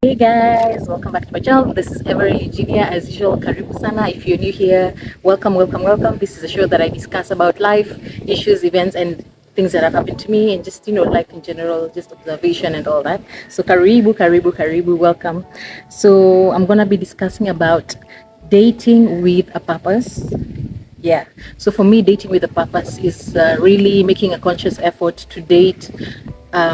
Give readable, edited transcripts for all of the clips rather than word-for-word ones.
Hey guys, welcome back to my channel. This is Everly Junior. As usual, karibu sana. If you're new here, welcome. This is a show that I discuss about life, issues, events, and things that have happened to me, and just life in general, just observation and all that. So karibu, welcome. So I'm gonna be discussing about dating with a purpose. Yeah. So for me, dating with a purpose is really making a conscious effort to date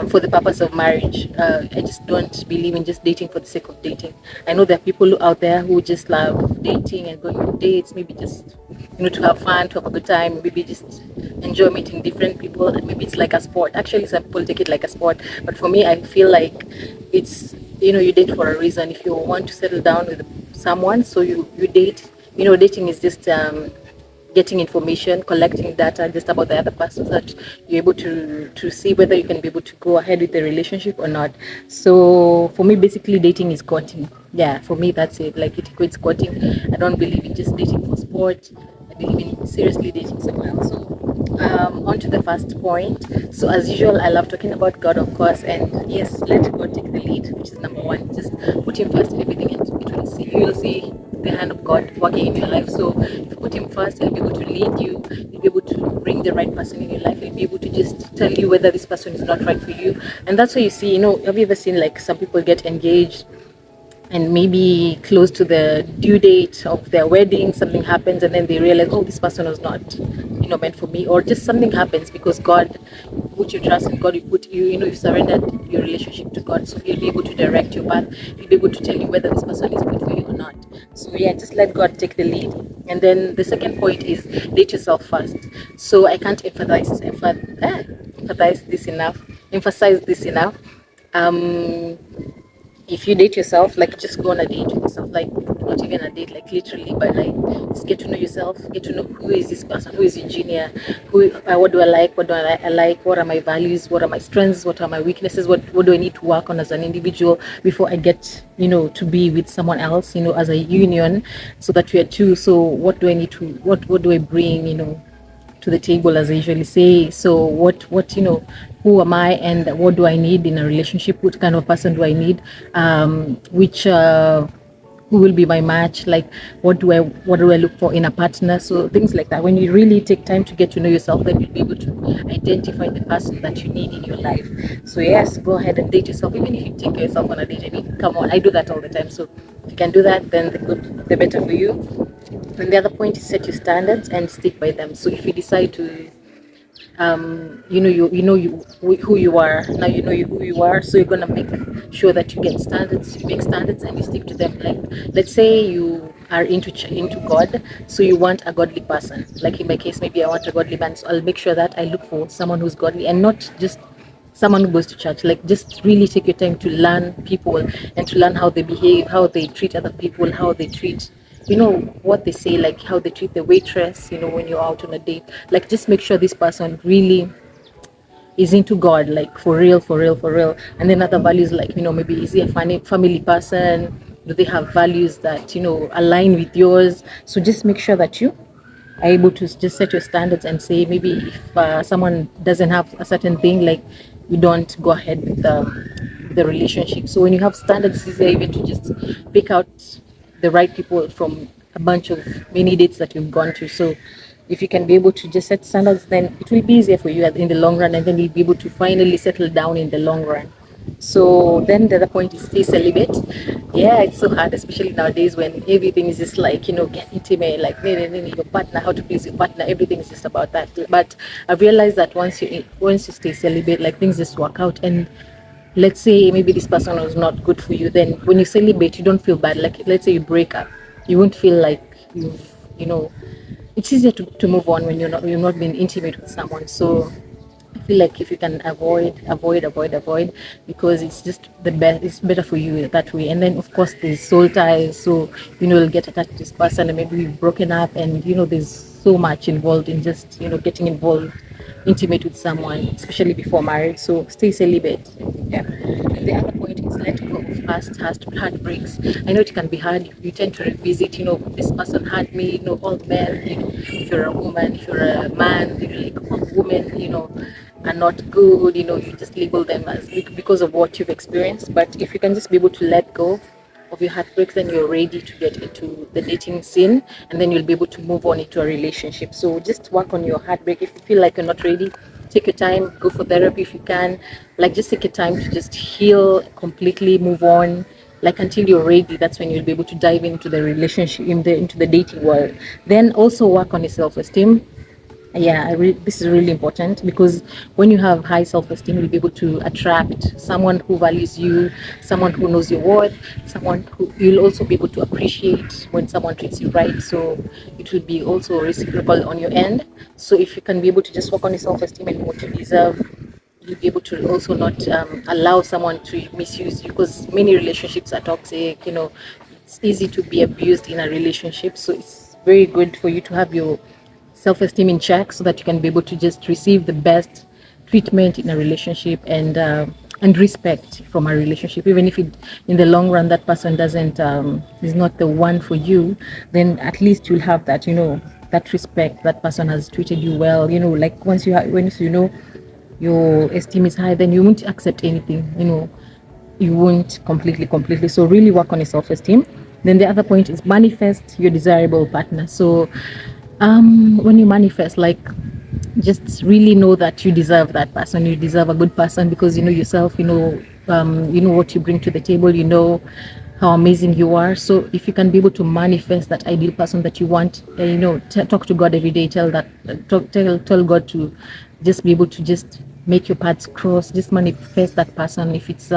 for the purpose of marriage. I just don't believe in just dating for the sake of dating. I know there are people out there who just love dating and going on dates, maybe just to have fun, to have a good time, maybe just enjoy meeting different people, and maybe it's like a sport. Actually, some people take it like a sport, but for me, I feel like it's you date for a reason. If you want to settle down with someone, so you date. Dating is just getting information, collecting data just about the other person, so that you're able to see whether you can be able to go ahead with the relationship or not. So for me, basically, dating is courting. Yeah, for me, that's it. Like, it equates courting. I don't believe in just dating for sport. I believe in seriously dating someone else. So on to the first point. So as usual, I love talking about God, of course, and yes, let God take the lead, which is number one. Just put Him first in everything, and you'll see the hand of God working in your life. So if you put Him first, He'll be able to lead you. He'll be able to bring the right person in your life. He'll be able to just tell you whether this person is not right for you. And that's why you see, have you ever seen like some people get engaged and maybe close to the due date of their wedding, something happens, and then they realize, oh, this person was not, meant for me, or just something happens because God put your trust in God, you put you've surrendered your relationship to God, so He'll be able to direct your path. He'll be able to tell you whether this person is good for you or not. So yeah, just let God take the lead. And then the second point is date yourself first. So I can't emphasize this enough. Um, if you date yourself, like, just go on a date with yourself, like, not even a date, like, literally, but like, just get to know yourself, get to know who is this person, who is Eugenia, what do I like, what are my values, what are my strengths, what are my weaknesses, what do I need to work on as an individual before I get to be with someone else, as a union, so that we are two. So what do I need to, what do I bring, to the table, as I usually say. So what who am I, and what do I need in a relationship? What kind of person do I need? Which who will be my match? Like, what do I look for in a partner? So things like that. When you really take time to get to know yourself, then you'll be able to identify the person that you need in your life. So yes, go ahead and date yourself, even if you take yourself on a date. I mean, come on, I do that all the time. So if you can do that, then the better for you. And the other point is set your standards and stick by them. So if you decide to who you are now, who you are, so you're gonna make sure that you make standards and you stick to them. Like, let's say you are into God, so you want a godly person. Like in my case, maybe I want a godly man, so I'll make sure that I look for someone who's godly and not just someone who goes to church. Like, just really take your time to learn people and to learn how they behave, how they treat other people, how they treat, what they say, like how they treat the waitress, when you're out on a date. Like, just make sure this person really is into God, like for real, for real, for real. And then other values, like, maybe is he a family person? Do they have values that, align with yours? So just make sure that you are able to just set your standards and say, maybe if someone doesn't have a certain thing, like, you don't go ahead with the relationship. So when you have standards, it's easier even to just pick out the right people from a bunch of many dates that you've gone to. So if you can be able to just set standards, then it will be easier for you in the long run, and then you'll be able to finally settle down in the long run. So then the other point is stay celibate. Yeah, it's so hard, especially nowadays when everything is just like, get intimate, like, your partner, how to please your partner, everything is just about that. But I've realized that once you stay celibate, like, things just work out. And let's say maybe this person was not good for you, then when you celebrate, you don't feel bad. Like, let's say you break up, you won't feel like it's easier to move on when you're not being intimate with someone. So I feel like if you can avoid, because it's just the best, it's better for you that way. And then of course there's soul ties, so you'll get attached to this person, and maybe you've broken up, and there's so much involved in just getting involved, intimate with someone, especially before marriage. So stay celibate. Yeah. And the other point is let go of past heartbreaks. I know it can be hard. You tend to revisit, this person hurt me, all men, if you're a woman, if you're a man, like, all women, are not good, you just label them as because of what you've experienced. But if you can just be able to let go of your heartbreaks, then you're ready to get into the dating scene, and then you'll be able to move on into a relationship. So just work on your heartbreak. If you feel like you're not ready, take your time, go for therapy if you can. Like, just take your time to just heal completely, move on, like until you're ready. That's when you'll be able to dive into the relationship, into the dating world. Then also work on your self-esteem. Yeah, this is really important, because when you have high self-esteem, you'll be able to attract someone who values you, someone who knows your worth, someone who you'll also be able to appreciate when someone treats you right. So it will be also reciprocal on your end. So if you can be able to just work on your self-esteem and what you deserve, you'll be able to also not allow someone to misuse you, because many relationships are toxic. It's easy to be abused in a relationship. So it's very good for you to have your self-esteem in check, so that you can be able to just receive the best treatment in a relationship, and respect from a relationship. Even if in the long run that person doesn't is not the one for you, then at least you'll have that, that respect, that person has treated you well. Like once your esteem is high, then you won't accept anything. You won't completely. So really work on your self-esteem. Then the other point is manifest your desirable partner. So when you manifest, like, just really know that you deserve that person. You deserve a good person, because you know yourself. You know what you bring to the table. You know how amazing you are. So if you can be able to manifest that ideal person that you want, talk to God every day. Tell God to just be able to just make your paths cross. Just manifest that person. If it's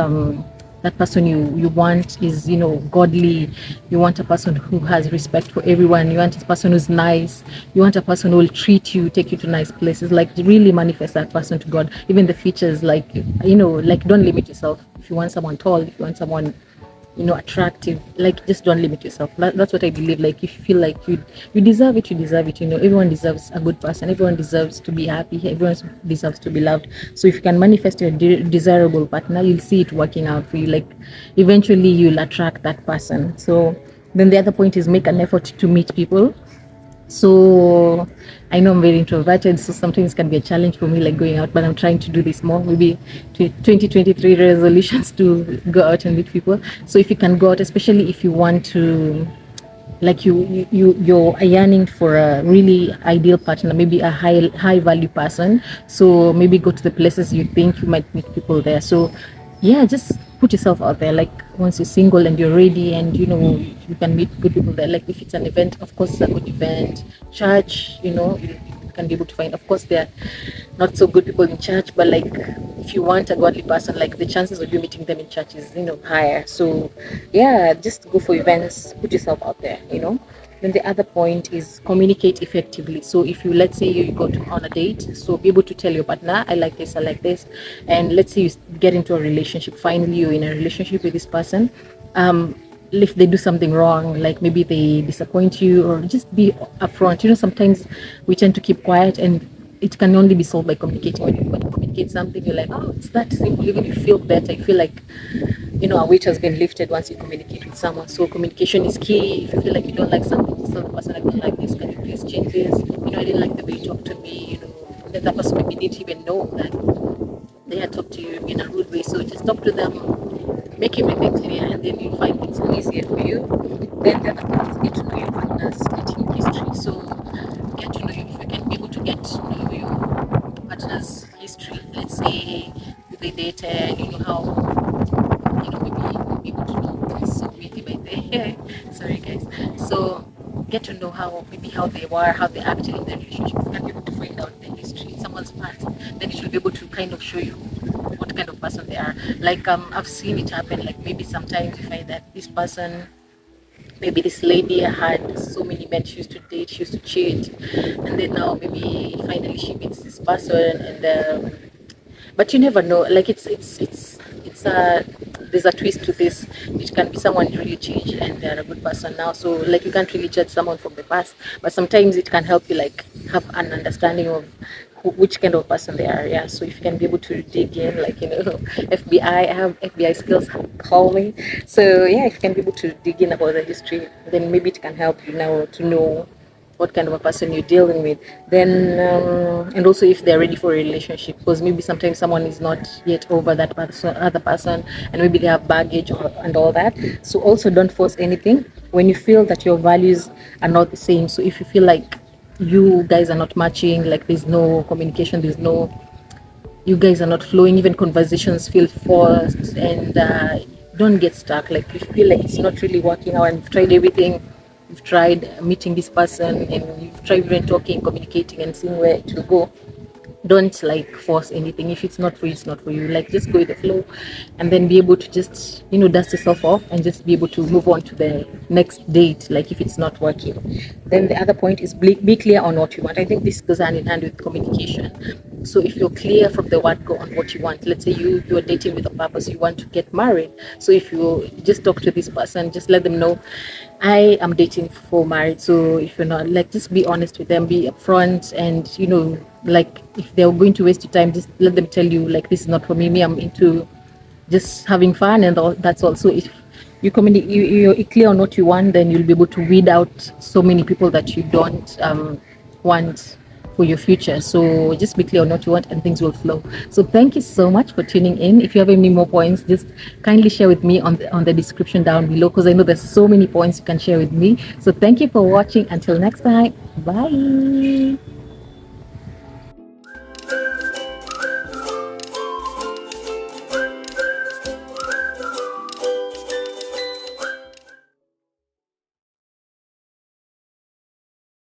that person you want is godly, you want a person who has respect for everyone, you want a person who's nice, you want a person who will treat you, take you to nice places. Like, really manifest that person to God. Even the features, like, like, don't limit yourself. If you want someone tall, if you want someone attractive, like, just don't limit yourself. That's what I believe. Like, if you feel like you deserve it, you deserve it. Everyone deserves a good person, everyone deserves to be happy, everyone deserves to be loved. So if you can manifest your desirable partner, you'll see it working out for you. Like, eventually you'll attract that person. So then the other point is make an effort to meet people. So I know I'm very introverted, so sometimes it can be a challenge for me, like going out, but I'm trying to do this more. Maybe 2023 resolutions to go out and meet people. So if you can go out, especially if you want to, like, you're yearning for a really ideal partner, maybe a high value person. So maybe go to the places you think you might meet people there. So yeah, just put yourself out there. Like, once you're single and you're ready, and you can meet good people there. Like, if it's an event, of course it's a good event. Church, you can be able to find, of course there are not so good people in church, but like, if you want a godly person, like, the chances of you meeting them in church is higher. So yeah, just go for events, put yourself out there. Then the other point is communicate effectively. So if let's say you go on a date, so be able to tell your partner, I like this, I like this. And let's say you get into a relationship, finally you're in a relationship with this person. If they do something wrong, like maybe they disappoint you, or just be upfront. Sometimes we tend to keep quiet, and it can only be solved by communicating. When you communicate something, you're like, oh, it's that simple. Even you feel better, you feel like a weight has been lifted once you communicate with someone. So communication is key. If you feel like you don't like something, just tell the person, I don't like this, can you please change this? I didn't like the way you talked to me. That person maybe didn't even know that they had talked to you in a rude way. So just talk to them, make everything clear, and then you'll find things easier for you. Then the other thing is get to know your partner's dating history. So get to know you. If you can be able to get to know your partner's history, let's say they dated, maybe able to know. It's so windy by there. Sorry guys. So get to know how they were, how they acted in the relationship. You can be able to find out the history, someone's past. Then it will be able to kind of show you what kind of person they are. Like, I've seen it happen. Like, maybe sometimes you find that this person, maybe this lady had so many men she used to date, she used to cheat, and then now maybe finally she meets this person, and but you never know. Like, it's a there's a twist to this. It can be someone really changed and they're a good person now. So, like, you can't really judge someone from the past, but sometimes it can help you, like, have an understanding of which kind of person they are. Yeah. So if you can be able to dig in, like, FBI, I have FBI skills, call me. So yeah, if you can be able to dig in about the history, then maybe it can help you now to know what kind of a person you're dealing with. Then and also if they're ready for a relationship, because maybe sometimes someone is not yet over that person, other person, and maybe they have baggage and all that. So also don't force anything when you feel that your values are not the same. So if you feel like you guys are not matching, like there's no communication, there's no, you guys are not flowing, even conversations feel forced, and don't get stuck. Like you feel like it's not really working out and you've tried everything, you've tried meeting this person and you've tried even talking, communicating and seeing where it will go, don't like force anything. If it's not for you, it's not for you. Like just go with the flow, and then be able to just, you know, dust yourself off and just be able to move on to the next date, like if it's not working. Then the other point is be clear on what you want. I think this goes hand in hand with communication. So if you're clear from the word go on what you want, let's say you're dating with a purpose, you want to get married. So if you just talk to this person, just let them know, I am dating for marriage. So if you're not, like, just be honest with them, be upfront, and you know, like if they're going to waste your time, just let them tell you, like, this is not for me. I'm into just having fun, and all, that's also, if you communicate, you're clear on what you want, then you'll be able to weed out so many people that you don't want for your future. So just be clear on what you want and things will flow. So thank you so much for tuning in. If you have any more points, just kindly share with me on the description down below, because I know there's so many points you can share with me. So thank you for watching. Until next time, bye.